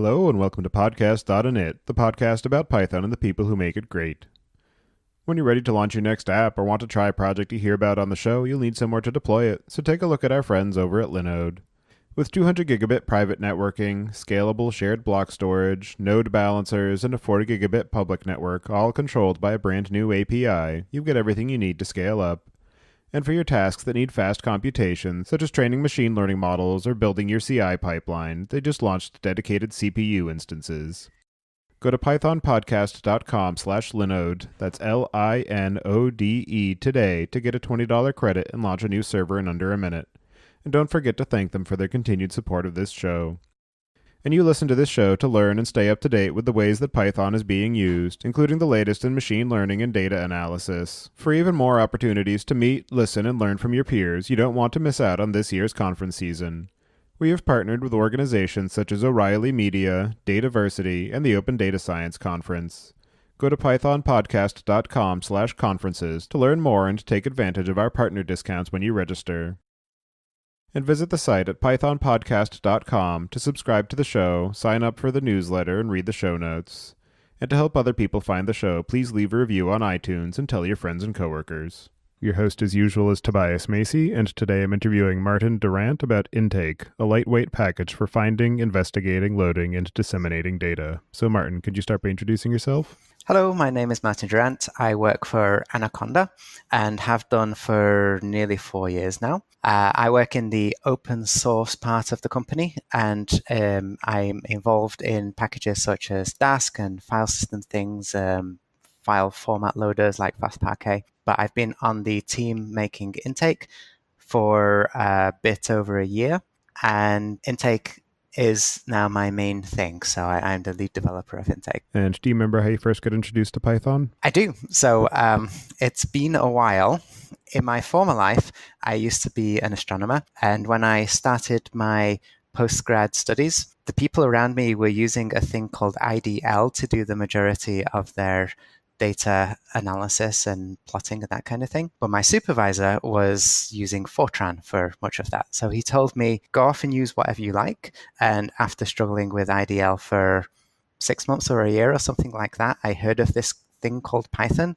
Hello and welcome to Podcast.init, the podcast about Python and the people who make it great. When you're ready to launch your next app or want to try a project you hear about on the show, you'll need somewhere to deploy it, so take a look at our friends over at Linode. With 200 gigabit private networking, scalable shared block storage, node balancers, and a 40 gigabit public network, all controlled by a brand new API, you get everything you need to scale up. And for your tasks that need fast computation, such as training machine learning models or building your CI pipeline, they just launched dedicated CPU instances. Go to pythonpodcast.com/linode, that's Linode today to get a $20 credit and launch a new server in under a minute. And don't forget to thank them for their continued support of this show. And you listen to this show to learn and stay up to date with the ways that Python is being used, including the latest in machine learning and data analysis. For even more opportunities to meet, listen, and learn from your peers, you don't want to miss out on this year's conference season. We have partnered with organizations such as O'Reilly Media, Dataversity, and the Open Data Science Conference. Go to pythonpodcast.com/conferences to learn more and take advantage of our partner discounts when you register. And visit the site at pythonpodcast.com to subscribe to the show, sign up for the newsletter, and read the show notes. And to help other people find the show, please leave a review on iTunes and tell your friends and coworkers. Your host as usual is Tobias Macy, and today I'm interviewing Martin Durant about Intake, a lightweight package for finding, investigating, loading, and disseminating data. So Martin, could you start by introducing yourself? Hello, my name is Martin Durant. I work for Anaconda and have done for nearly 4 years now. I work in the open source part of the company, and I'm involved in packages such as Dask and file system things, file format loaders like FastParquet. But I've been on the team making Intake for a bit over a year, and Intake is now my main thing. So I'm the lead developer of Intake. And do you remember how you first got introduced to Python? I do. So it's been a while. In my former life, I used to be an astronomer. And when I started my postgrad studies, the people around me were using a thing called IDL to do the majority of their data analysis and plotting and that kind of thing. But my supervisor was using Fortran for much of that. So he told me, go off and use whatever you like. And after struggling with IDL for 6 months or a year or something like that, I heard of this thing called Python,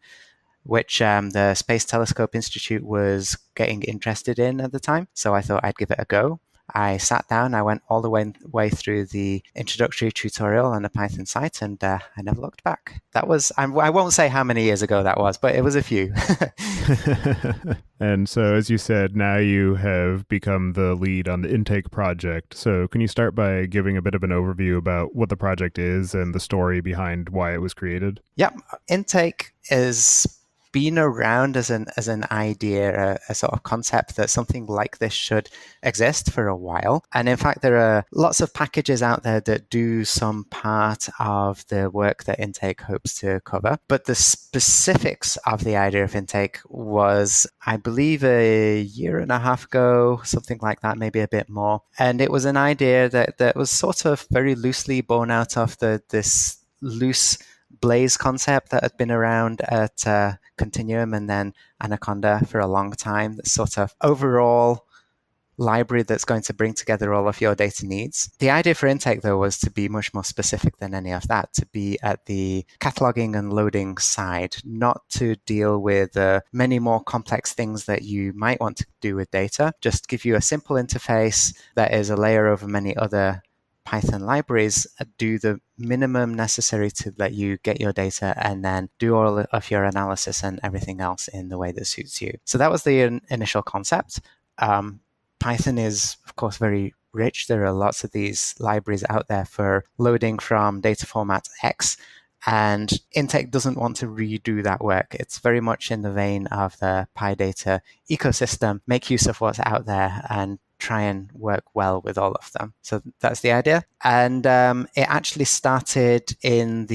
which the Space Telescope Institute was getting interested in at the time. So I thought I'd give it a go. I sat down, I went all the way through the introductory tutorial on the Python site, and I never looked back. That was, I won't say how many years ago that was, but it was a few. And so, as you said, now you have become the lead on the Intake project. So can you start by giving a bit of an overview about what the project is and the story behind why it was created? Yep. Intake is been around as an idea, a sort of concept that something like this should exist for a while. And in fact, there are lots of packages out there that do some part of the work that Intake hopes to cover. But the specifics of the idea of Intake was, I believe, a year and a half ago, something like that, maybe a bit more. And it was an idea that was sort of very loosely born out of this loose Blaze concept that had been around at Continuum and then Anaconda for a long time. That sort of overall library that's going to bring together all of your data needs. The idea for Intake, though, was to be much more specific than any of that, to be at the cataloging and loading side, not to deal with many more complex things that you might want to do with data. Just give you a simple interface that is a layer over many other Python libraries, do the minimum necessary to let you get your data and then do all of your analysis and everything else in the way that suits you. So that was the initial concept. Python is, of course, very rich. There are lots of these libraries out there for loading from data format X, and Intake doesn't want to redo that work. It's very much in the vein of the PyData ecosystem, make use of what's out there and try and work well with all of them. So that's the idea. And it actually started in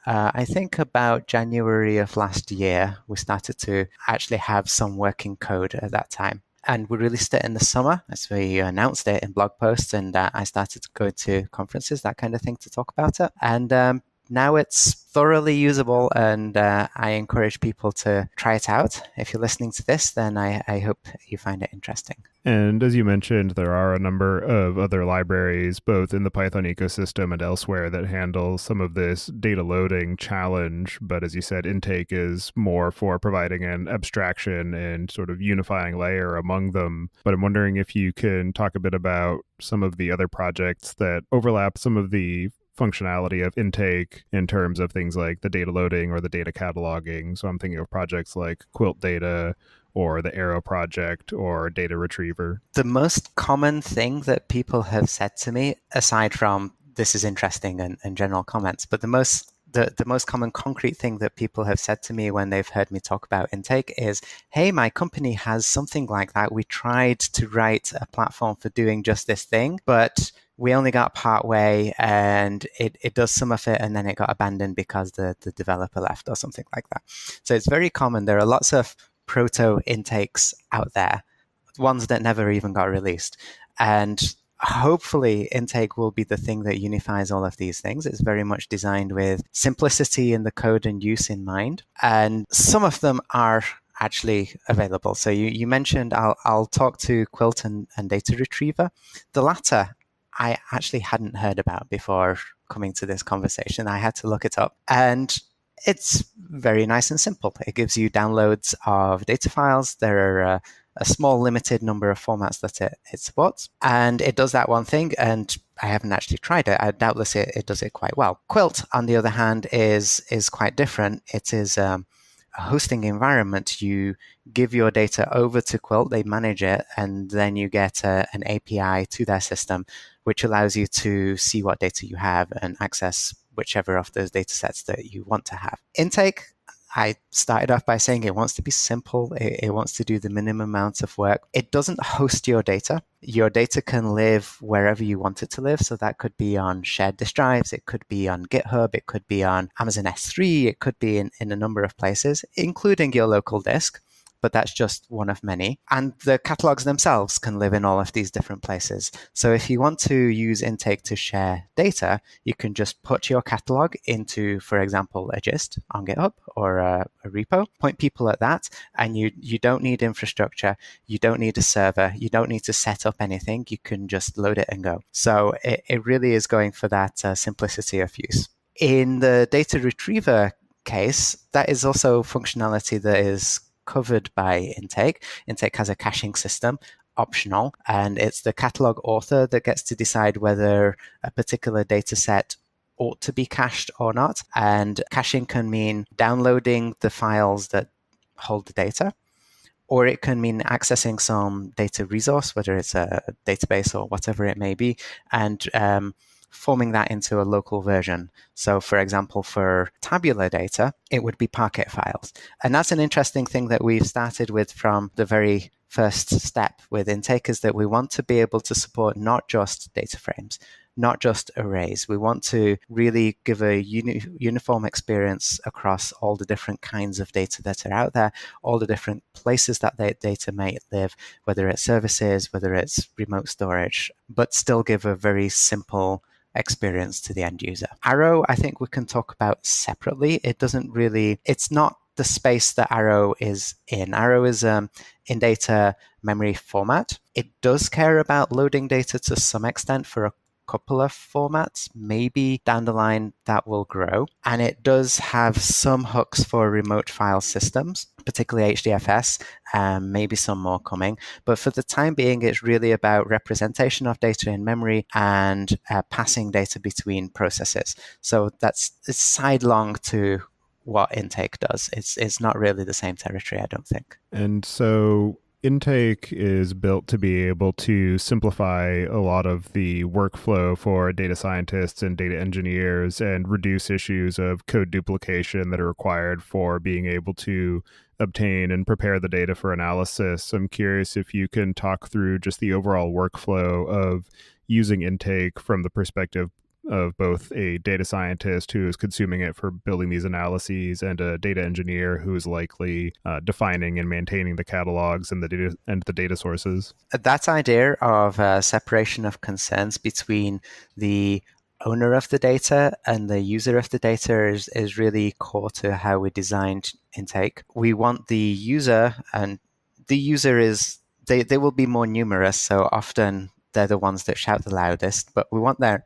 I think about January of last year. We started to actually have some working code at that time. And we released it in the summer, as we announced it in blog posts, and I started to go to conferences, that kind of thing, to talk about it. And now it's thoroughly usable, and I encourage people to try it out. If you're listening to this, then I hope you find it interesting. And as you mentioned, there are a number of other libraries, both in the Python ecosystem and elsewhere, that handle some of this data loading challenge. But as you said, Intake is more for providing an abstraction and sort of unifying layer among them. But I'm wondering if you can talk a bit about some of the other projects that overlap some of the functionality of Intake in terms of things like the data loading or the data cataloging. So I'm thinking of projects like Quilt Data or the Arrow project or data retriever. The most common thing that people have said to me, aside from this is interesting and general comments, but the most common concrete thing that people have said to me when they've heard me talk about Intake is, hey, my company has something like that. We tried to write a platform for doing just this thing, but we only got part way and it does some of it and then it got abandoned because the developer left or something like that. So it's very common. There are lots of proto intakes out there, ones that never even got released. And hopefully Intake will be the thing that unifies all of these things. It's very much designed with simplicity in the code and use in mind. And some of them are actually available. So you mentioned, I'll talk to Quilt and Data Retriever. The latter, I actually hadn't heard about before coming to this conversation. I had to look it up. And it's very nice and simple. It gives you downloads of data files. There are a small limited number of formats that it supports. And it does that one thing. And I haven't actually tried it. Doubtless it does it quite well. Quilt, on the other hand, is quite different. It is a hosting environment. You give your data over to Quilt, they manage it, and then you get an API to their system, which allows you to see what data you have and access whichever of those data sets that you want to have. Intake, I started off by saying it wants to be simple. It wants to do the minimum amount of work. It doesn't host your data. Your data can live wherever you want it to live. So that could be on shared disk drives. It could be on GitHub. It could be on Amazon S3. It could be in a number of places, including your local disk. But that's just one of many. And the catalogs themselves can live in all of these different places. So if you want to use Intake to share data, you can just put your catalog into, for example, a gist on GitHub or a repo, point people at that, and you don't need infrastructure, you don't need a server, you don't need to set up anything, you can just load it and go. So it really is going for that simplicity of use. In the data retriever case, that is also functionality that is covered by Intake. Intake has a caching system, optional, and it's the catalog author that gets to decide whether a particular data set ought to be cached or not. And caching can mean downloading the files that hold the data, or it can mean accessing some data resource, whether it's a database or whatever it may be, and forming that into a local version. So for example, for tabular data, it would be Parquet files. And that's an interesting thing that we've started with from the very first step with Intake, is that we want to be able to support not just data frames, not just arrays. We want to really give a uniform experience across all the different kinds of data that are out there, all the different places that the data may live, whether it's services, whether it's remote storage, but still give a very simple experience to the end user. Arrow, I think we can talk about separately. It's not the space that Arrow is in. Arrow is in data memory format. It does care about loading data to some extent for a couple of formats. Maybe down the line that will grow. And it does have some hooks for remote file systems, particularly HDFS, maybe some more coming. But for the time being, it's really about representation of data in memory and passing data between processes. So it's sidelong to what Intake does. It's not really the same territory, I don't think. And so Intake is built to be able to simplify a lot of the workflow for data scientists and data engineers and reduce issues of code duplication that are required for being able to obtain and prepare the data for analysis. I'm curious if you can talk through just the overall workflow of using Intake from the perspective of both a data scientist who is consuming it for building these analyses and a data engineer who is likely defining and maintaining the catalogs and the data sources. That idea of separation of concerns between the owner of the data and the user of the data is really core to how we designed intake. We want the user, and the user is, they will be more numerous, so often they're the ones that shout the loudest, but we want their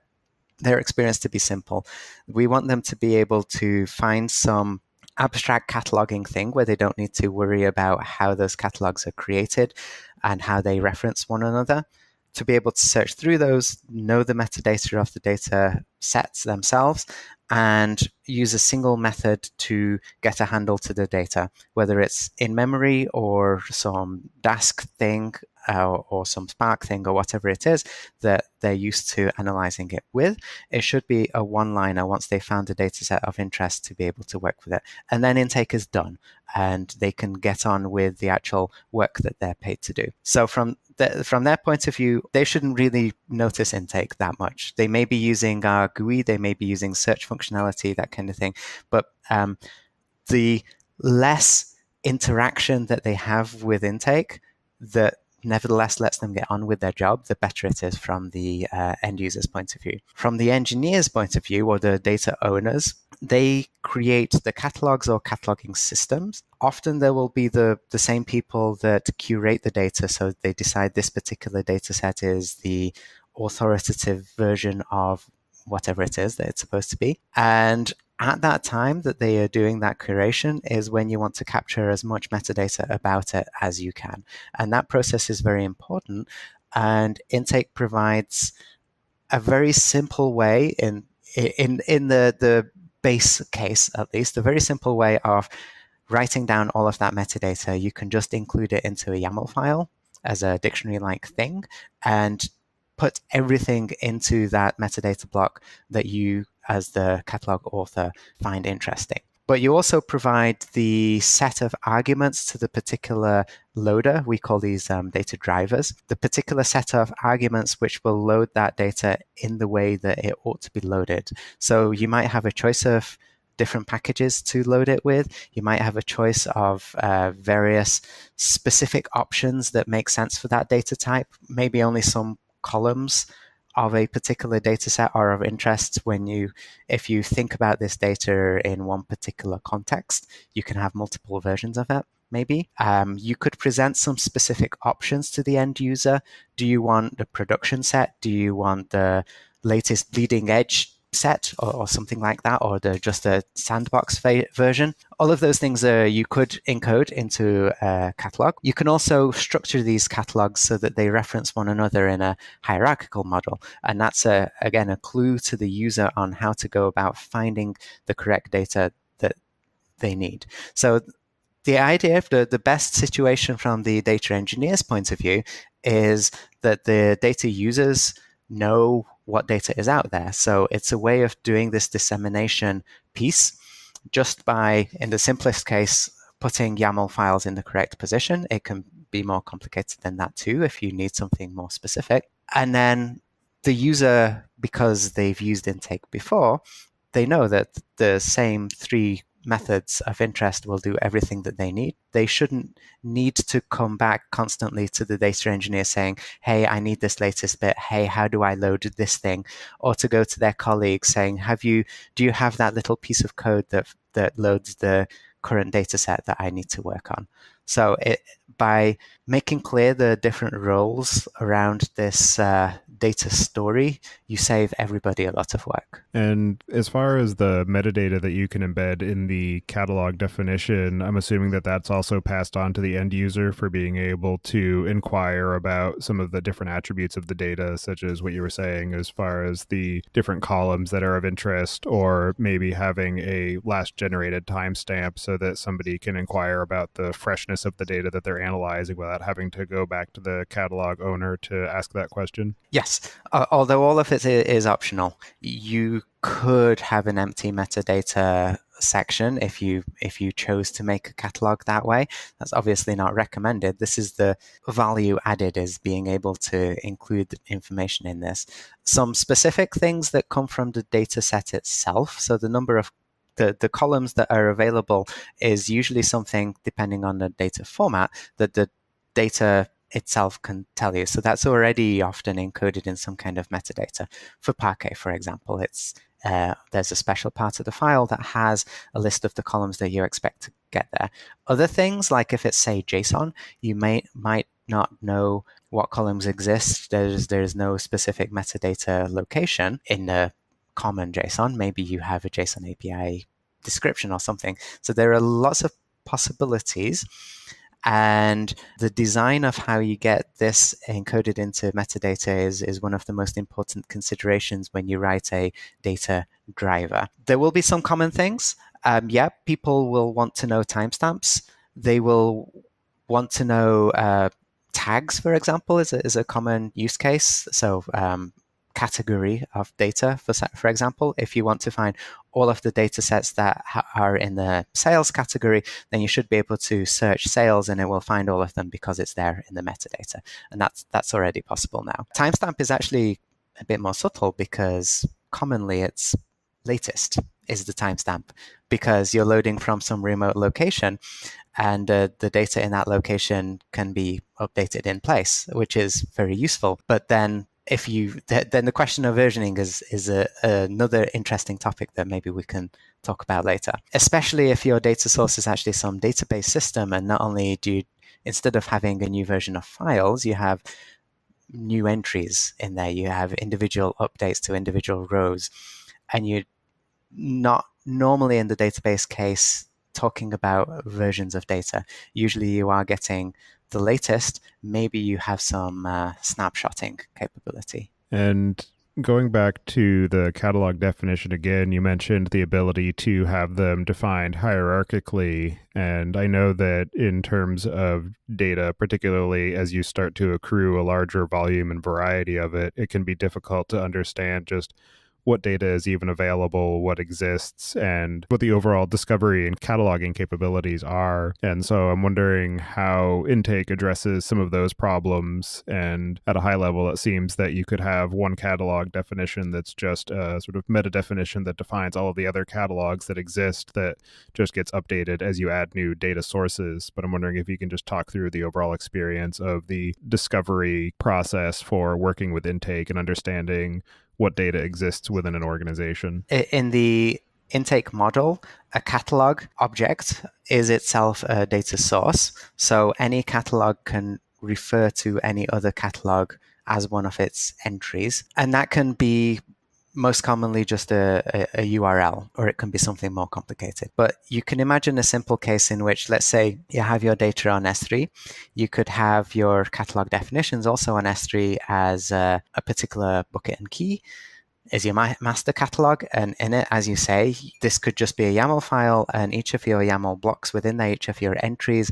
experience to be simple. We want them to be able to find some abstract cataloging thing where they don't need to worry about how those catalogs are created and how they reference one another, to be able to search through those, know the metadata of the data sets themselves, and use a single method to get a handle to the data, whether it's in memory or some Dask thing or some Spark thing or whatever it is that they're used to analyzing it with. It should be a one-liner once they found a data set of interest to be able to work with it. And then intake is done, and they can get on with the actual work that they're paid to do. So from their point of view, they shouldn't really notice intake that much. They may be using our GUI, they may be using search functionality, that kind of thing. But the less interaction that they have with intake that nevertheless lets them get on with their job, the better it is from the end user's point of view. From the engineer's point of view, or the data owners, they create the catalogs or cataloging systems. Often there will be the same people that curate the data, so they decide this particular data set is the authoritative version of whatever it is that it's supposed to be. And at that time that they are doing that curation is when you want to capture as much metadata about it as you can. And that process is very important. And intake provides a very simple way in the base case, at least, a very simple way of writing down all of that metadata. You can just include it into a YAML file as a dictionary-like thing and put everything into that metadata block that you, as the catalog author, find interesting. But you also provide the set of arguments to the particular loader. We call these data drivers. The particular set of arguments which will load that data in the way that it ought to be loaded. So you might have a choice of different packages to load it with. You might have a choice of various specific options that make sense for that data type. Maybe only some columns of a particular data set are of interest if you think about this data in one particular context. You can have multiple versions of it, maybe. You could present some specific options to the end user. Do you want the production set? Do you want the latest bleeding edge set or something like that, or just a sandbox version? All of those things you could encode into a catalog. You can also structure these catalogs so that they reference one another in a hierarchical model. And that's, again, a clue to the user on how to go about finding the correct data that they need. So the idea of the best situation from the data engineer's point of view is that the data users know what data is out there. So it's a way of doing this dissemination piece just by, in the simplest case, putting YAML files in the correct position. It can be more complicated than that too if you need something more specific. And then the user, because they've used intake before, they know that the same three methods of interest will do everything that they need. They shouldn't need to come back constantly to the data engineer saying, hey, I need this latest bit. Hey, how do I load this thing? Or to go to their colleagues saying, do you have that little piece of code that loads the current data set that I need to work on? So by making clear the different roles around this data story, you save everybody a lot of work. And as far as the metadata that you can embed in the catalog definition, I'm assuming that that's also passed on to the end user for being able to inquire about some of the different attributes of the data, such as what you were saying as far as the different columns that are of interest, or maybe having a last generated timestamp so that somebody can inquire about the freshness of the data that they're analyzing without having to go back to the catalog owner to ask that question. Yes, although all of it is optional. You could have an empty metadata section if you chose to make a catalog that way. That's obviously not recommended. This is the value added, is being able to include information in this. Some specific things that come from the data set itself. So the number of the columns that are available is usually something, depending on the data format, that the data itself can tell you. So that's already often encoded in some kind of metadata. For Parquet, for example, there's a special part of the file that has a list of the columns that you expect to get there. Other things, like if it's, say, JSON, you might not know what columns exist. There's no specific metadata location in the common JSON. Maybe you have a JSON API description or something. So there are lots of possibilities. And the design of how you get this encoded into metadata is one of the most important considerations when you write a data driver. There will be some common things. People will want to know timestamps. They will want to know tags, for example, is a common use case. So category of data, for example, if you want to find all of the data sets that are in the sales category, then you should be able to search sales and it will find all of them because it's there in the metadata. And that's already possible now. Timestamp is actually a bit more subtle because commonly it's latest is the timestamp, because you're loading from some remote location and the data in that location can be updated in place, which is very useful. But then then the question of versioning is another interesting topic that maybe we can talk about later, especially if your data source is actually some database system, and not only do you, instead of having a new version of files, you have new entries in there, you have individual updates to individual rows, and you're not normally in the database case talking about versions of data. Usually you are getting the latest. Maybe you have some snapshotting capability. And going back to the catalog definition again, you mentioned the ability to have them defined hierarchically. And I know that in terms of data, particularly as you start to accrue a larger volume and variety of it, it can be difficult to understand just what data is even available, what exists, and what the overall discovery and cataloging capabilities are. And so I'm wondering how Intake addresses some of those problems. And at a high level, it seems that you could have one catalog definition that's just a sort of meta definition that defines all of the other catalogs that exist, that just gets updated as you add new data sources. But I'm wondering if you can just talk through the overall experience of the discovery process for working with Intake and understanding what data exists within an organization. In the Intake model, a catalog object is itself a data source. So any catalog can refer to any other catalog as one of its entries. And that can be most commonly just a URL, or it can be something more complicated. But you can imagine a simple case in which, let's say, you have your data on S3. You could have your catalog definitions also on S3 as a particular bucket and key is your master catalog. And in it, as you say, this could just be a YAML file, and each of your YAML blocks within there, each of your entries,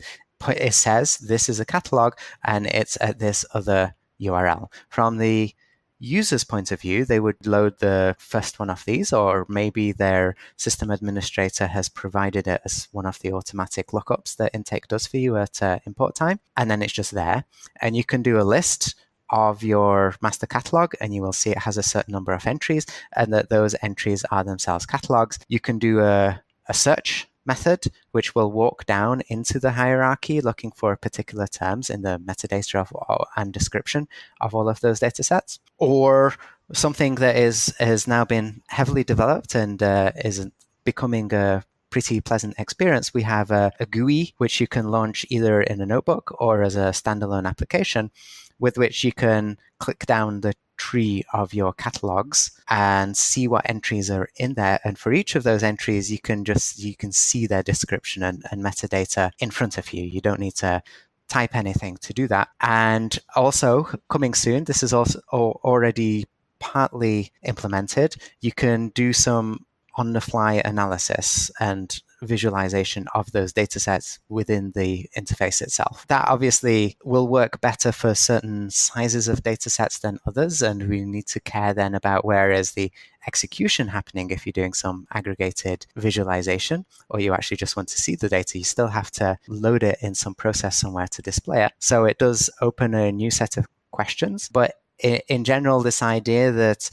it says this is a catalog and it's at this other URL. From the user's point of view, they would load the first one of these, or maybe their system administrator has provided it as one of the automatic lookups that Intake does for you at import time, and then it's just there. And you can do a list of your master catalog, and you will see it has a certain number of entries, and that those entries are themselves catalogs. You can do a search method, which will walk down into the hierarchy looking for particular terms in the metadata and description of all of those data sets. Or something that has now been heavily developed and is becoming a pretty pleasant experience. We have a GUI, which you can launch either in a notebook or as a standalone application, with which you can click down the tree of your catalogs and see what entries are in there. And for each of those entries, you can see their description and metadata in front of you. You don't need to type anything to do that. And also coming soon, this is also already partly implemented. You can do some on-the-fly analysis and visualization of those data sets within the interface itself. That obviously will work better for certain sizes of data sets than others, and we need to care then about where is the execution happening. If you're doing some aggregated visualization, or you actually just want to see the data, you still have to load it in some process somewhere to display it. So it does open a new set of questions, but in general, this idea that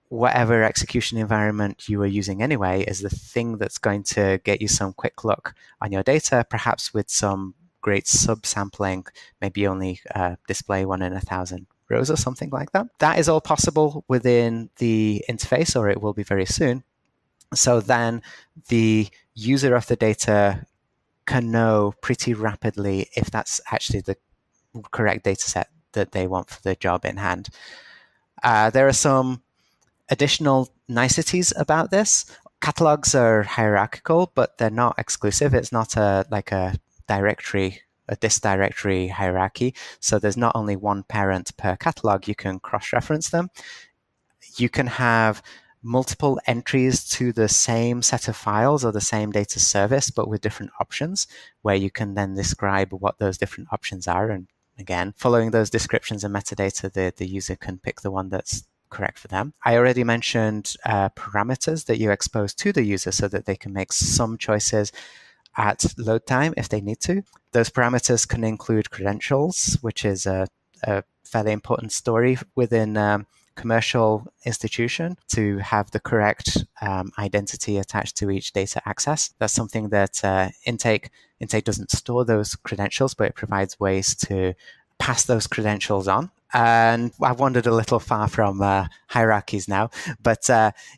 whatever execution environment you are using anyway is the thing that's going to get you some quick look on your data, perhaps with some great subsampling, maybe only display 1 in 1,000 rows or something like that. That is all possible within the interface, or it will be very soon. So then the user of the data can know pretty rapidly if that's actually the correct data set that they want for the job in hand. There are some additional niceties about this. Catalogs are hierarchical, but they're not exclusive. It's not like a directory, a disk directory hierarchy. So there's not only one parent per catalog. You can cross-reference them. You can have multiple entries to the same set of files or the same data service, but with different options, where you can then describe what those different options are. And again, following those descriptions and metadata, the user can pick the one that's correct for them. I already mentioned parameters that you expose to the user so that they can make some choices at load time if they need to. Those parameters can include credentials, which is a fairly important story within commercial institution to have the correct identity attached to each data access. That's something that Intake doesn't store those credentials, but it provides ways to pass those credentials on. And I've wandered a little far from hierarchies now, but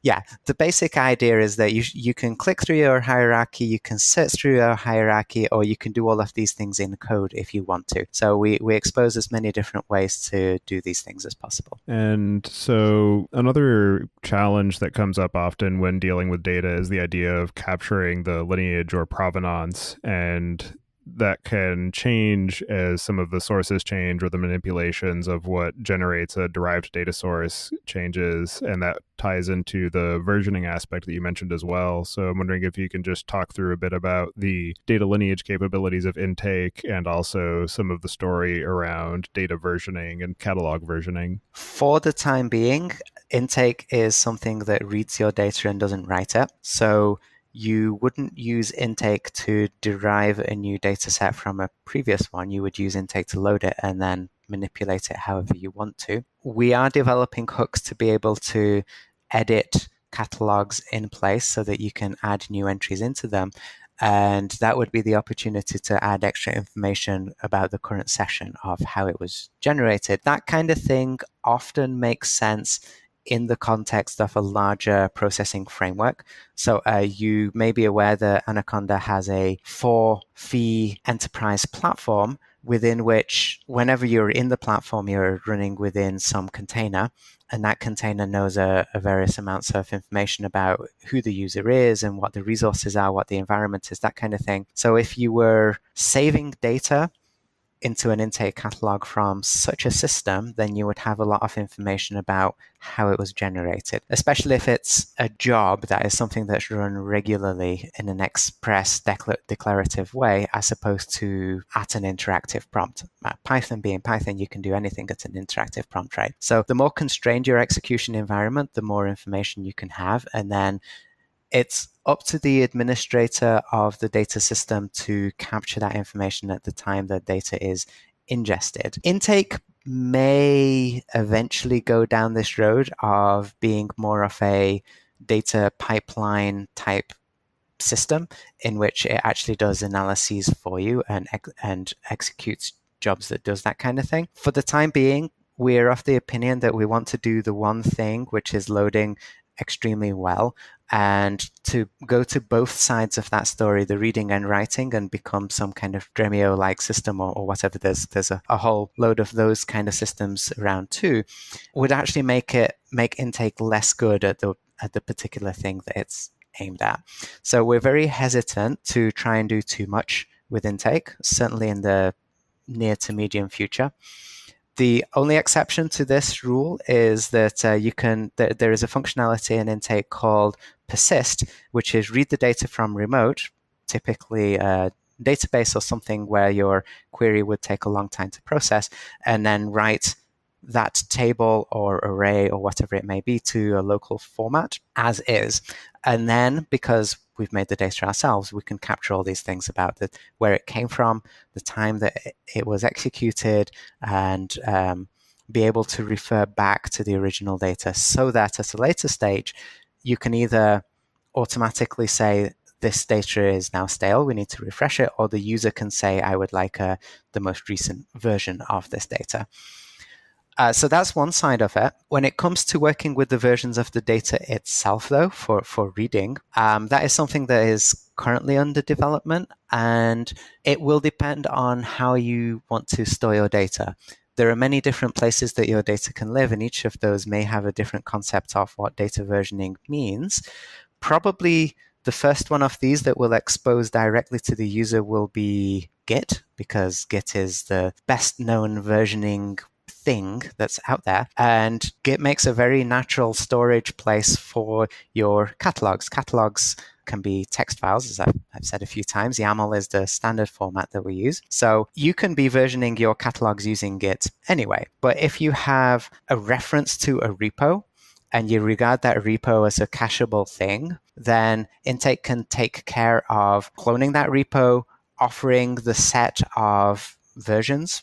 yeah, the basic idea is that you can click through your hierarchy, you can search through your hierarchy, or you can do all of these things in code if you want to. So we expose as many different ways to do these things as possible. And so another challenge that comes up often when dealing with data is the idea of capturing the lineage or provenance, and that can change as some of the sources change or the manipulations of what generates a derived data source changes. And that ties into the versioning aspect that you mentioned as well. So I'm wondering if you can just talk through a bit about the data lineage capabilities of Intake and also some of the story around data versioning and catalog versioning. For the time being, Intake is something that reads your data and doesn't write it. So you wouldn't use Intake to derive a new data set from a previous one. You would use Intake to load it and then manipulate it however you want to. We are developing hooks to be able to edit catalogs in place so that you can add new entries into them. And that would be the opportunity to add extra information about the current session of how it was generated. That kind of thing often makes sense in the context of a larger processing framework. So you may be aware that Anaconda has a 4-fee enterprise platform within which whenever you're in the platform, you're running within some container, and that container knows a various amounts of information about who the user is and what the resources are, what the environment is, that kind of thing. So if you were saving data into an Intake catalog from such a system, then you would have a lot of information about how it was generated, especially if it's a job that is something that's run regularly in an express declarative way, as opposed to at an interactive prompt. Python being Python, you can do anything at an interactive prompt, right? So the more constrained your execution environment, the more information you can have, and then it's up to the administrator of the data system to capture that information at the time that data is ingested. Intake may eventually go down this road of being more of a data pipeline type system in which it actually does analyses for you and executes jobs that does that kind of thing. For the time being, we're of the opinion that we want to do the one thing, which is loading extremely well, and to go to both sides of that story, the reading and writing, and become some kind of Dremio-like system or whatever. There's a whole load of those kind of systems around too, would actually make Intake less good at the particular thing that it's aimed at. So we're very hesitant to try and do too much with Intake, certainly in the near to medium future. The only exception to this rule is that there is a functionality in Intake called persist, which is read the data from remote, typically a database or something where your query would take a long time to process, and then write that table or array or whatever it may be to a local format as is. And then, because we've made the data ourselves, we can capture all these things about where it came from, the time that it was executed, and be able to refer back to the original data so that at a later stage, you can either automatically say this data is now stale, we need to refresh it, or the user can say, I would like the most recent version of this data. So that's one side of it. When it comes to working with the versions of the data itself, though, for reading, that is something that is currently under development, and it will depend on how you want to store your data. There are many different places that your data can live, and each of those may have a different concept of what data versioning means. Probably the first one of these that will expose directly to the user will be Git, because Git is the best known versioning thing that's out there. And Git makes a very natural storage place for your catalogs. Catalogs can be text files, as I've said a few times. YAML is the standard format that we use. So you can be versioning your catalogs using Git anyway. But if you have a reference to a repo, and you regard that repo as a cacheable thing, then Intake can take care of cloning that repo, offering the set of versions,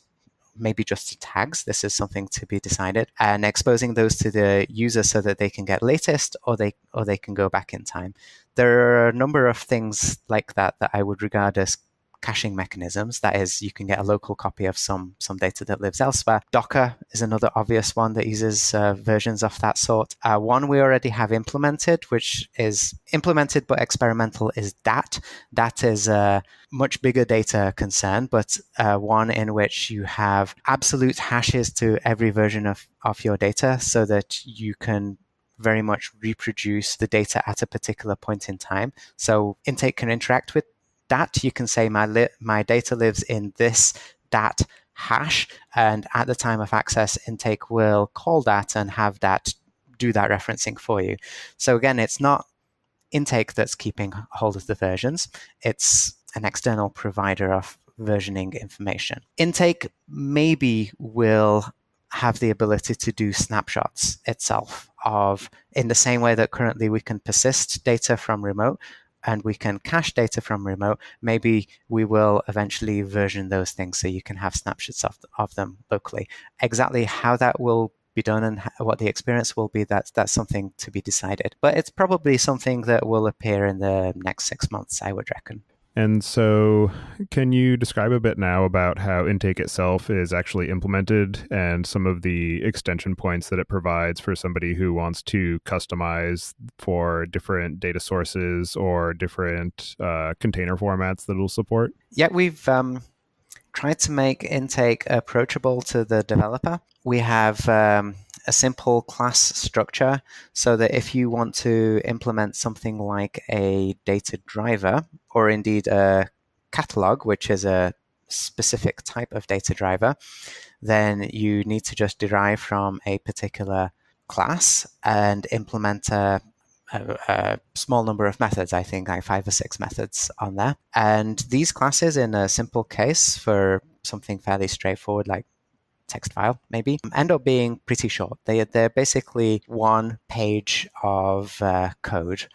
maybe just tags, this is something to be decided, and exposing those to the user so that they can get latest, or they can go back in time. There are a number of things like that I would regard as caching mechanisms. That is, you can get a local copy of some data that lives elsewhere. Docker is another obvious one that uses versions of that sort. One we already have implemented, which is implemented but experimental, is DAT. DAT is a much bigger data concern, but one in which you have absolute hashes to every version of your data, so that you can very much reproduce the data at a particular point in time. So Intake can interact with that. You can say my data lives in this DAT hash, and at the time of access, Intake will call that and have that do that referencing for you. So again, it's not Intake that's keeping hold of the versions. It's an external provider of versioning information. Intake maybe will have the ability to do snapshots itself in the same way that currently we can persist data from remote and we can cache data from remote. Maybe we will eventually version those things so you can have snapshots of them locally. Exactly how that will be done and what the experience will be, that's something to be decided. But it's probably something that will appear in the next 6 months, I would reckon. And so can you describe a bit now about how Intake itself is actually implemented and some of the extension points that it provides for somebody who wants to customize for different data sources or different container formats that it'll support? Yeah, we've tried to make Intake approachable to the developer. We have a simple class structure so that if you want to implement something like a data driver, or indeed a catalog, which is a specific type of data driver, then you need to just derive from a particular class and implement a small number of methods, I think like 5 or 6 methods on there. And these classes, in a simple case for something fairly straightforward like text file maybe, end up being pretty short. They're basically one page of code.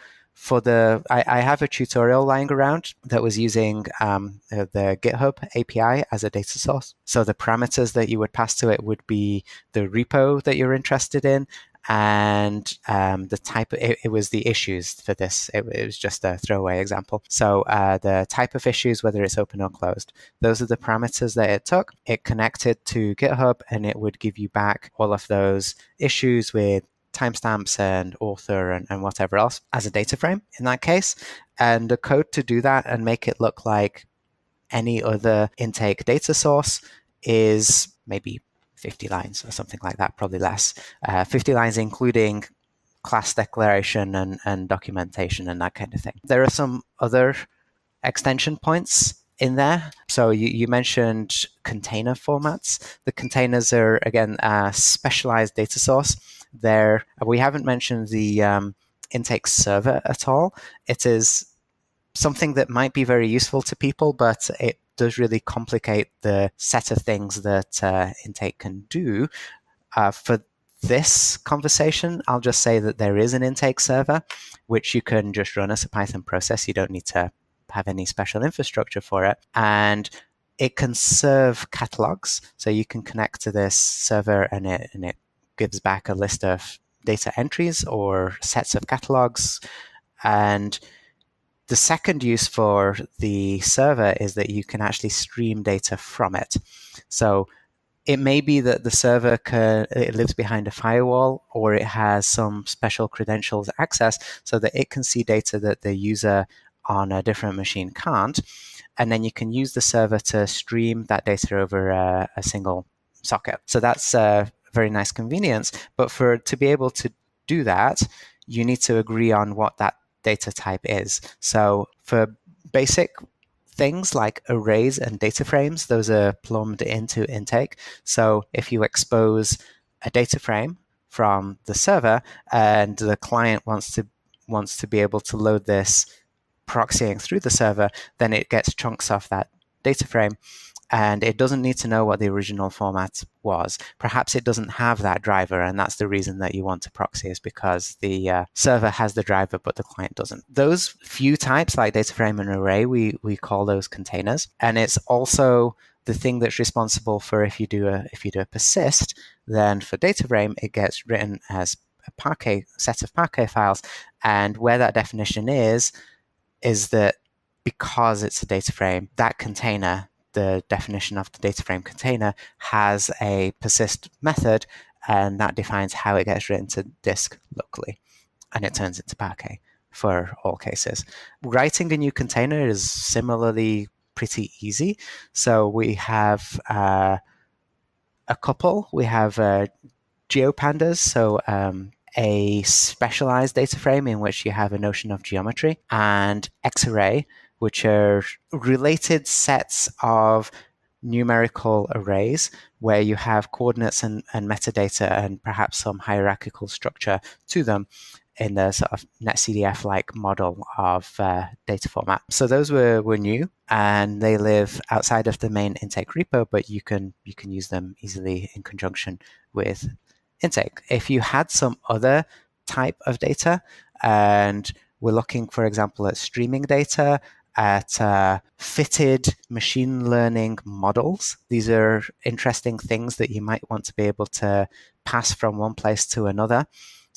I have a tutorial lying around that was using the GitHub API as a data source. So the parameters that you would pass to it would be the repo that you're interested in, and the type. It was the issues for this. It was just a throwaway example. So the type of issues, whether it's open or closed, those are the parameters that it took. It connected to GitHub, and it would give you back all of those issues with timestamps and author and whatever else as a data frame in that case. And the code to do that and make it look like any other Intake data source is maybe 50 lines or something like that, probably less. 50 lines including class declaration and documentation and that kind of thing. There are some other extension points in there. So you mentioned container formats. The containers are, again, a specialized data source. We haven't mentioned the Intake server at all. It is something that might be very useful to people, but it does really complicate the set of things that Intake can do. For this conversation, I'll just say that there is an Intake server, which you can just run as a Python process. You don't need to have any special infrastructure for it. And it can serve catalogs. So you can connect to this server and it gives back a list of data entries or sets of catalogs. And The second use for the server is that you can actually stream data from it. So it may be that the server it lives behind a firewall, or it has some special credentials access so that it can see data that the user on a different machine can't. And then you can use the server to stream that data over a single socket. So that's a very nice convenience. But to be able to do that, you need to agree on what that data type is. So for basic things like arrays and data frames, those are plumbed into intake. So if you expose a data frame from the server and the client wants to be able to load this proxying through the server, then it gets chunks off that data frame. And it doesn't need to know what the original format was. Perhaps it doesn't have that driver, and that's the reason that you want to proxy, is because the server has the driver, but the client doesn't. Those few types, like data frame and array, we call those containers. And it's also the thing that's responsible for if you do a persist, then for data frame, it gets written as a Parquet set of Parquet files. And where that definition is that because it's a data frame, that container, the definition of the data frame container, has a persist method, and that defines how it gets written to disk locally, and it turns into Parquet for all cases. Writing a new container is similarly pretty easy. So we have a couple. We have GeoPandas, so a specialized data frame in which you have a notion of geometry, and Xarray, which are related sets of numerical arrays where you have coordinates and metadata and perhaps some hierarchical structure to them in the sort of NetCDF-like model of data format. So those were new, and they live outside of the main intake repo, but you can use them easily in conjunction with intake. If you had some other type of data, and we're looking, for example, at streaming data, at fitted machine learning models, these are interesting things that you might want to be able to pass from one place to another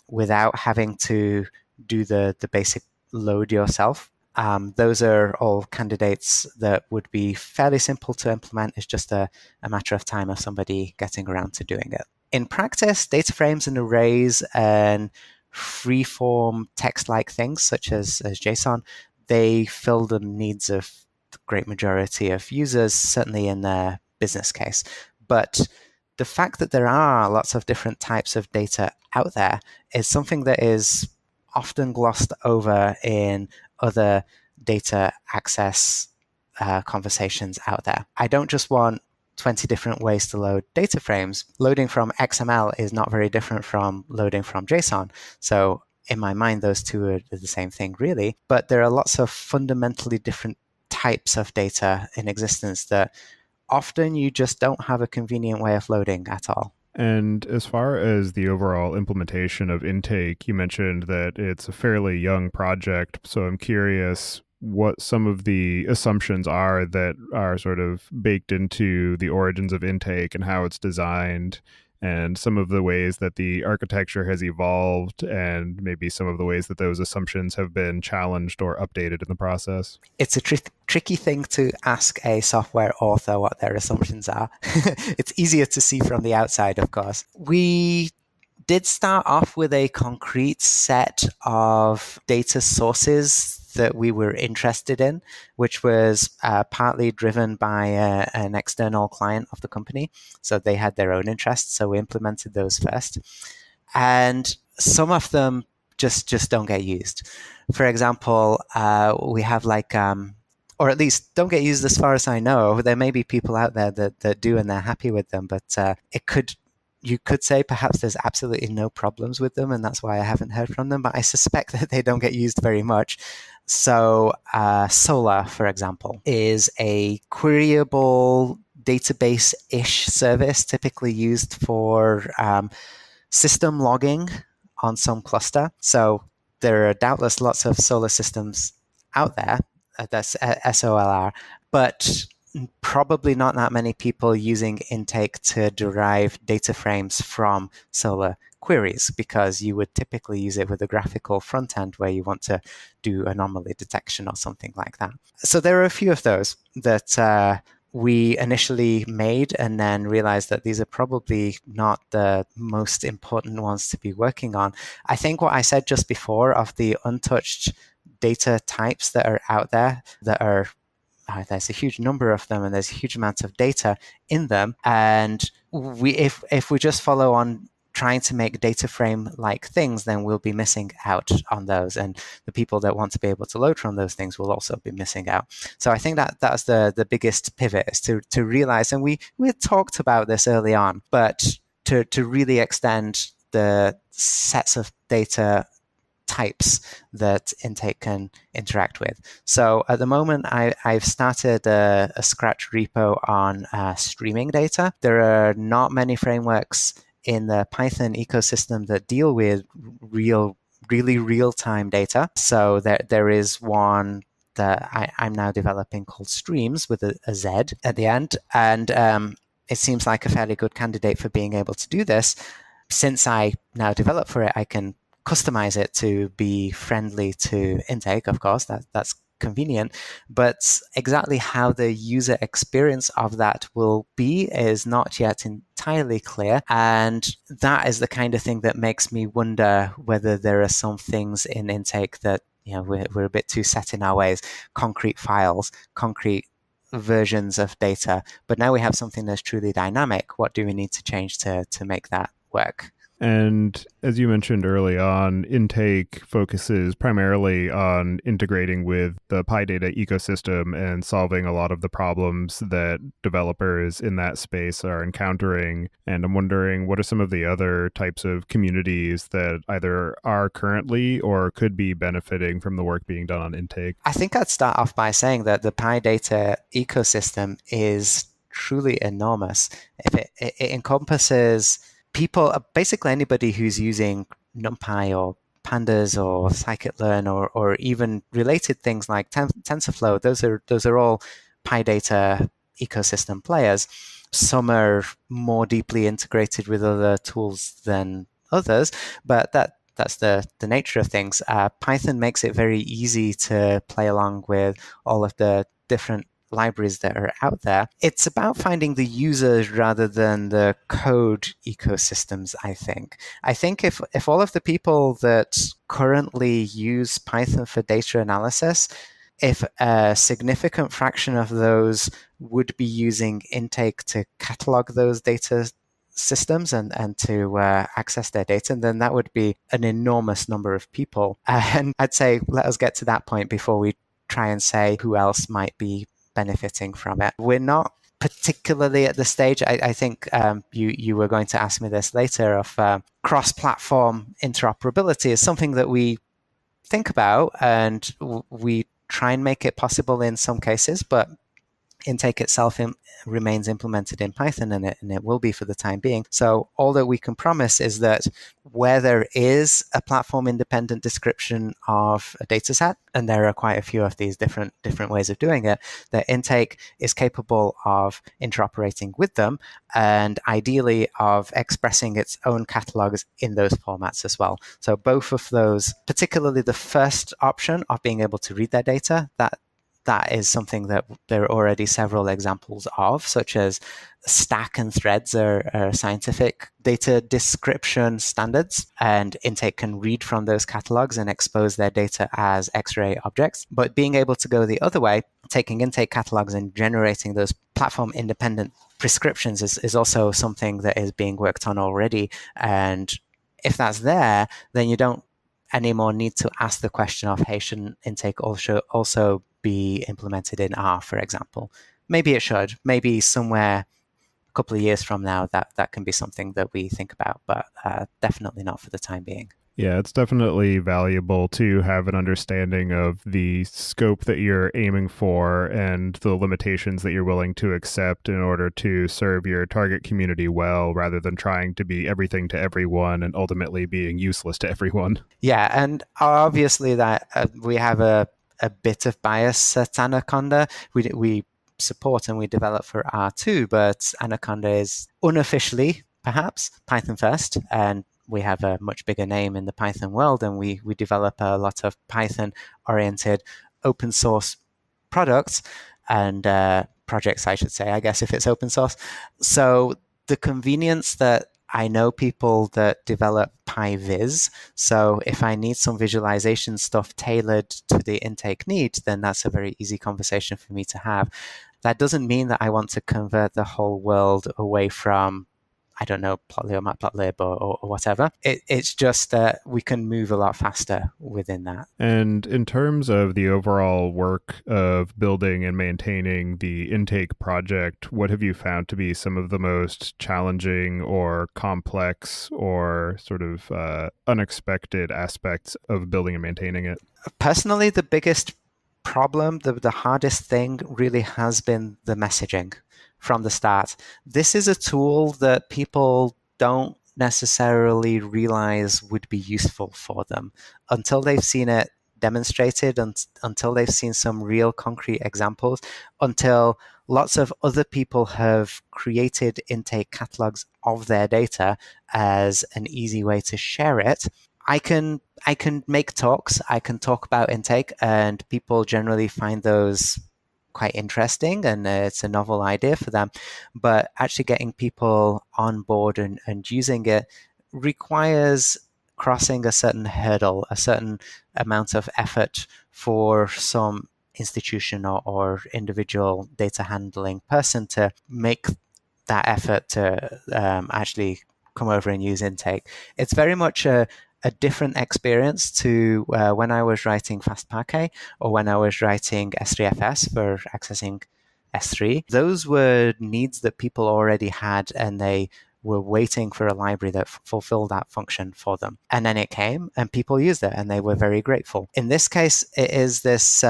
without having to do the basic load yourself. Those are all candidates that would be fairly simple to implement. It's just a matter of time of somebody getting around to doing it. In practice, data frames and arrays and free-form text-like things such as JSON, they fill the needs of the great majority of users, certainly in their business case. But the fact that there are lots of different types of data out there is something that is often glossed over in other data access conversations out there. I don't just want 20 different ways to load data frames. Loading from XML is not very different from loading from JSON. So in my mind, those two are the same thing, really. But there are lots of fundamentally different types of data in existence that often you just don't have a convenient way of loading at all. And as far as the overall implementation of intake, you mentioned that it's a fairly young project. So I'm curious what some of the assumptions are that are sort of baked into the origins of intake and how it's designed, and some of the ways that the architecture has evolved, and maybe some of the ways that those assumptions have been challenged or updated in the process. It's a tricky thing to ask a software author what their assumptions are. It's easier to see from the outside, of course. We did start off with a concrete set of data sources that we were interested in, which was partly driven by an external client of the company. So they had their own interests. So we implemented those first. And some of them just don't get used. For example, we have or at least don't get used as far as I know. There may be people out there that do and they're happy with them, but you could say perhaps there's absolutely no problems with them, and that's why I haven't heard from them, but I suspect that they don't get used very much. So Solar, for example, is a queryable database-ish service typically used for system logging on some cluster. So there are doubtless lots of Solar systems out there, that's SOLR, but probably not that many people using intake to derive data frames from Solar queries, because you would typically use it with a graphical front end where you want to do anomaly detection or something like that. So there are a few of those that we initially made and then realized that these are probably not the most important ones to be working on. I think what I said just before of the untouched data types that are out there that are there's a huge number of them and there's a huge amount of data in them, and if we just follow on trying to make data frame like things, then we'll be missing out on those, and the people that want to be able to load from those things will also be missing out. So I think that's the biggest pivot, is to realize, and we talked about this early on, but to really extend the sets of data types that intake can interact with. So at the moment, I've started a Scratch repo on streaming data. There are not many frameworks in the Python ecosystem that deal with really real-time data. So there is one that I'm now developing called Streams with a Z at the end. And it seems like a fairly good candidate for being able to do this. Since I now develop for it, I can customize it to be friendly to intake, of course, that's convenient, but exactly how the user experience of that will be is not yet entirely clear. And that is the kind of thing that makes me wonder whether there are some things in intake that, we're a bit too set in our ways, concrete files, concrete versions of data. But now we have something that's truly dynamic. What do we need to change to make that work? And as you mentioned early on, intake focuses primarily on integrating with the PyData ecosystem and solving a lot of the problems that developers in that space are encountering. And I'm wondering, what are some of the other types of communities that either are currently or could be benefiting from the work being done on intake? I think I'd start off by saying that the PyData ecosystem is truly enormous. It encompasses people, basically anybody who's using NumPy or Pandas or scikit-learn or even related things like TensorFlow. Those are all PyData ecosystem players. Some are more deeply integrated with other tools than others, but that's the nature of things. Python makes it very easy to play along with all of the different libraries that are out there. It's about finding the users rather than the code ecosystems, I think. I think if all of the people that currently use Python for data analysis, if a significant fraction of those would be using intake to catalog those data systems and to access their data, then that would be an enormous number of people. And I'd say let us get to that point before we try and say who else might be benefiting from it. We're not particularly at the stage, I think you were going to ask me this later, of cross-platform interoperability is something that we think about and we try and make it possible in some cases, but intake itself remains implemented in Python, and it will be for the time being. So all that we can promise is that where there is a platform-independent description of a dataset, and there are quite a few of these different ways of doing it, that intake is capable of interoperating with them, and ideally of expressing its own catalogs in those formats as well. So both of those, particularly the first option of being able to read their data, that is something that there are already several examples of, such as Stack and Threads are scientific data description standards, and intake can read from those catalogs and expose their data as X-ray objects. But being able to go the other way, taking intake catalogs and generating those platform-independent prescriptions is also something that is being worked on already. And if that's there, then you don't anymore need to ask the question of, hey, shouldn't intake also be implemented in R, for example? Maybe it should. Maybe somewhere a couple of years from now that can be something that we think about, but definitely not for the time being. Yeah, it's definitely valuable to have an understanding of the scope that you're aiming for and the limitations that you're willing to accept in order to serve your target community well, rather than trying to be everything to everyone and ultimately being useless to everyone. Yeah, and obviously that we have a bit of bias at Anaconda. We support and we develop for R2, but Anaconda is unofficially, perhaps, Python first, and we have a much bigger name in the Python world, and we develop a lot of Python-oriented open source products and projects, I should say, I guess, if it's open source. So the convenience that I know people that develop PyVis. So if I need some visualization stuff tailored to the intake needs, then that's a very easy conversation for me to have. That doesn't mean that I want to convert the whole world away from, I don't know, Plotly or Matplotlib or whatever. It's just that we can move a lot faster within that. And in terms of the overall work of building and maintaining the intake project, what have you found to be some of the most challenging or complex or sort of unexpected aspects of building and maintaining it? Personally, the biggest problem, the hardest thing really has been the messaging from the start. This is a tool that people don't necessarily realize would be useful for them until they've seen it demonstrated, until they've seen some real concrete examples, until lots of other people have created intake catalogs of their data as an easy way to share it. I can make talks, I can talk about intake, and people generally find those quite interesting, and it's a novel idea for them. But actually getting people on board and using it requires crossing a certain hurdle, a certain amount of effort for some institution or individual data handling person to make that effort to actually come over and use intake. It's very much a different experience to when I was writing FastParquet or when I was writing S3FS for accessing S3. Those were needs that people already had, and they were waiting for a library that fulfilled that function for them. And then it came and people used it and they were very grateful. In this case, it is this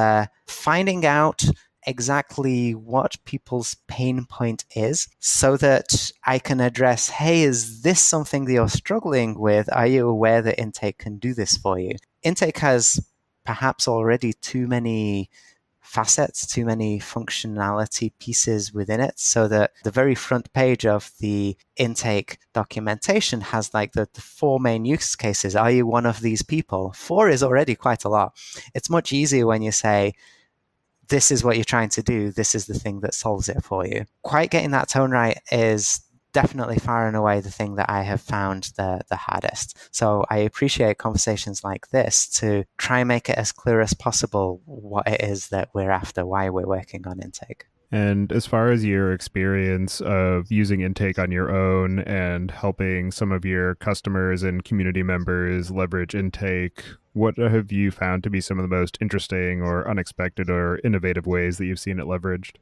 finding out exactly what people's pain point is so that I can address, hey, is this something that you're struggling with? Are you aware that intake can do this for you? Intake has perhaps already too many facets, too many functionality pieces within it, so that the very front page of the intake documentation has like the 4 main use cases. Are you one of these people? 4 is already quite a lot. It's much easier when you say, this is what you're trying to do, this is the thing that solves it for you. Quite getting that tone right is definitely far and away the thing that I have found the hardest. So I appreciate conversations like this to try and make it as clear as possible what it is that we're after, why we're working on intake. And as far as your experience of using intake on your own and helping some of your customers and community members leverage intake, what have you found to be some of the most interesting or unexpected or innovative ways that you've seen it leveraged?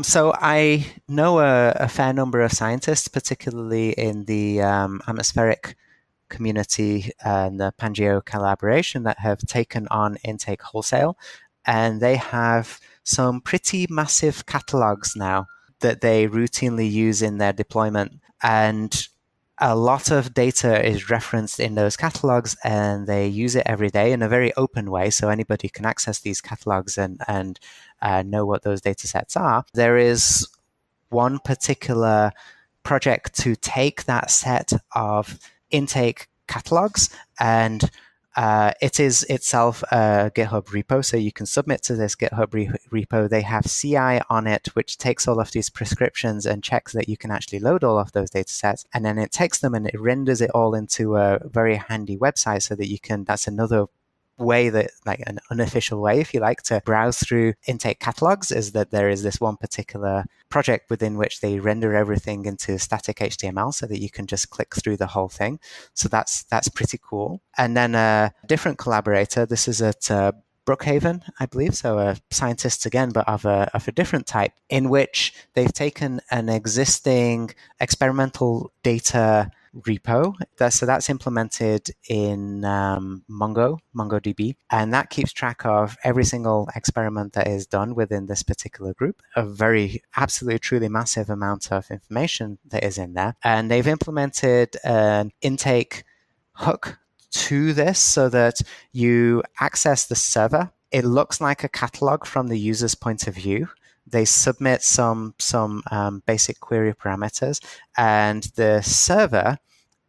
So I know a fair number of scientists, particularly in the atmospheric community and the Pangeo collaboration, that have taken on intake wholesale, and they have some pretty massive catalogs now that they routinely use in their deployment. And a lot of data is referenced in those catalogs, and they use it every day in a very open way, so anybody can access these catalogs and know what those data sets are. There is one particular project to take that set of intake catalogs, and it is itself a GitHub repo, so you can submit to this GitHub repo. They have CI on it, which takes all of these prescriptions and checks that you can actually load all of those data sets. And then it takes them and it renders it all into a very handy website so that you can, that's another way, that like an unofficial way, if you like, to browse through intake catalogs, is that there is this one particular project within which they render everything into static HTML so that you can just click through the whole thing. So that's pretty cool. And then a different collaborator, this is at Brookhaven, I believe, so scientists again, but of a different type, in which they've taken an existing experimental data repo. So that's implemented in MongoDB, and that keeps track of every single experiment that is done within this particular group. A very, absolutely, truly massive amount of information that is in there. And they've implemented an intake hook to this so that you access the server. It looks like a catalog from the user's point of view. They submit some basic query parameters, and the server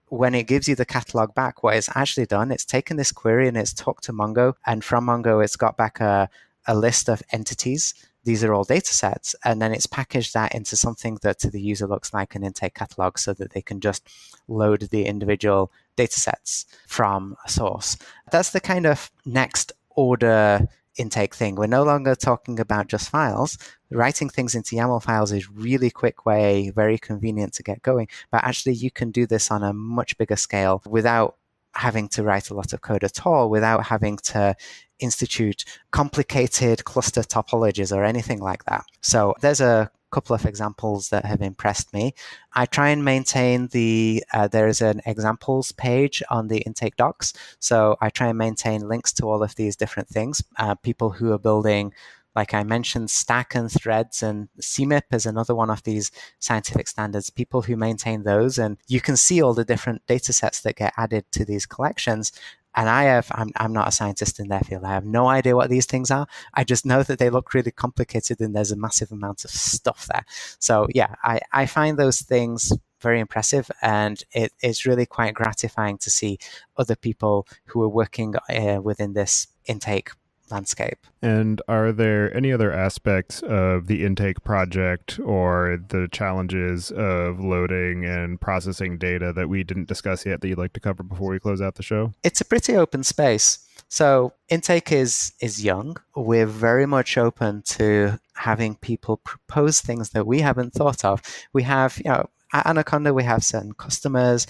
when it gives you the catalog back, what it's actually done, it's taken this query and it's talked to Mongo, and from Mongo, it's got back a list of entities. These are all data sets, and then it's packaged that into something that to the user looks like an intake catalog so that they can just load the individual data sets from a source. That's the kind of next order intake thing. We're no longer talking about just files. Writing things into YAML files is really quick way, very convenient to get going, but actually you can do this on a much bigger scale without having to write a lot of code at all, without having to institute complicated cluster topologies or anything like that. So there's a couple of examples that have impressed me. I try and maintain there's an examples page on the intake docs. So I try and maintain links to all of these different things. People who are building, like I mentioned, Stack and Threads, and CMIP is another one of these scientific standards, people who maintain those. And you can see all the different data sets that get added to these collections. And I'm not a scientist in their field. I have no idea what these things are. I just know that they look really complicated and there's a massive amount of stuff there. So yeah, I find those things very impressive, and it's really quite gratifying to see other people who are working within this intake landscape. And are there any other aspects of the intake project or the challenges of loading and processing data that we didn't discuss yet that you'd like to cover before we close out the show? It's a pretty open space. So intake is young. We're very much open to having people propose things that we haven't thought of. We have, at Anaconda, we have certain customers.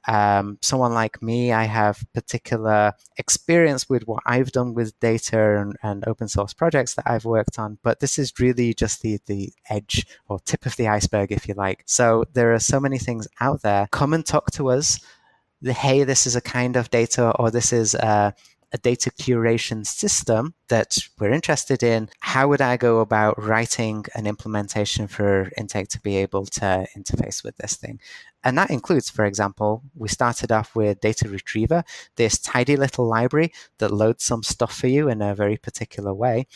Someone like me, I have particular experience with what I've done with data and open source projects that I've worked on, but this is really just the edge or tip of the iceberg, if you like. So there are so many things out there. Come and talk to us. Hey, this is a kind of data, or this is a data curation system that we're interested in. How would I go about writing an implementation for intake to be able to interface with this thing? And that includes, for example, we started off with Data Retriever, this tidy little library that loads some stuff for you in a very particular way.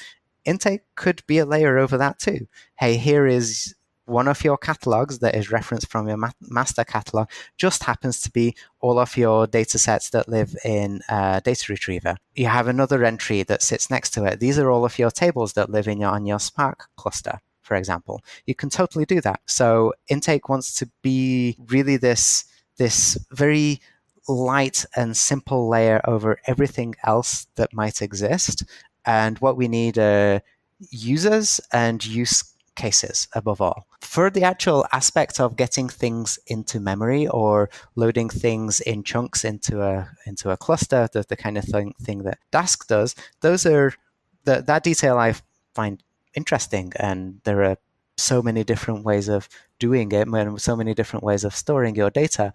Intake could be a layer over that too. Hey, here is one of your catalogs that is referenced from your master catalog, just happens to be all of your data sets that live in Data Retriever. You have another entry that sits next to it. These are all of your tables that live on your Spark cluster, for example. You can totally do that. So intake wants to be really this very light and simple layer over everything else that might exist. And what we need are users and use cases above all. For the actual aspect of getting things into memory or loading things in chunks into a cluster, the kind of thing that Dask does, those are that detail I find interesting, and there are so many different ways of doing it, and so many different ways of storing your data.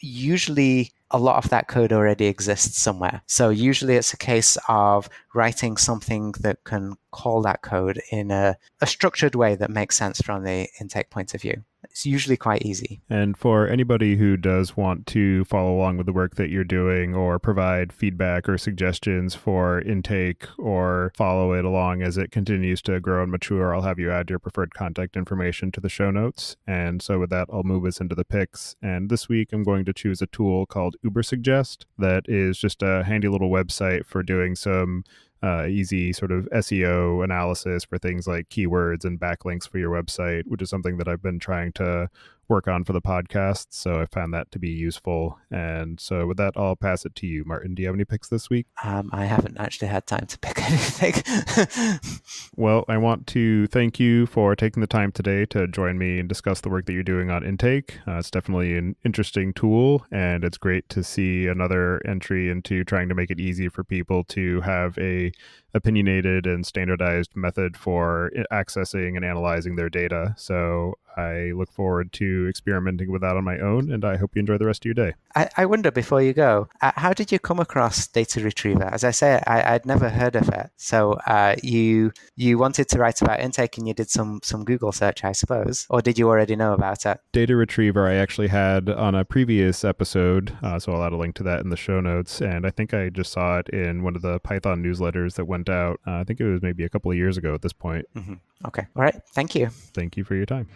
Usually a lot of that code already exists somewhere. So usually it's a case of writing something that can call that code in a structured way that makes sense from the intake point of view. It's usually quite easy. And for anybody who does want to follow along with the work that you're doing or provide feedback or suggestions for intake or follow it along as it continues to grow and mature, I'll have you add your preferred contact information to the show notes. And so with that, I'll move us into the picks. And this week, I'm going to choose a tool called Ubersuggest that is just a handy little website for doing some easy sort of SEO analysis for things like keywords and backlinks for your website, which is something that I've been trying to work on for the podcast. So I found that to be useful. And so with that, I'll pass it to you, Martin. Do you have any picks this week? I haven't actually had time to pick anything. Well, I want to thank you for taking the time today to join me and discuss the work that you're doing on intake. It's definitely an interesting tool, and it's great to see another entry into trying to make it easy for people to have a opinionated and standardized method for accessing and analyzing their data. So I look forward to experimenting with that on my own, and I hope you enjoy the rest of your day. I wonder, before you go, how did you come across Data Retriever? As I say, I'd never heard of it. So you wanted to write about intake and you did some Google search, I suppose, or did you already know about it? Data Retriever I actually had on a previous episode, so I'll add a link to that in the show notes. And I think I just saw it in one of the Python newsletters that went out. I think it was maybe a couple of years ago at this point. Mm-hmm. Okay. All right. Thank you. Thank you for your time.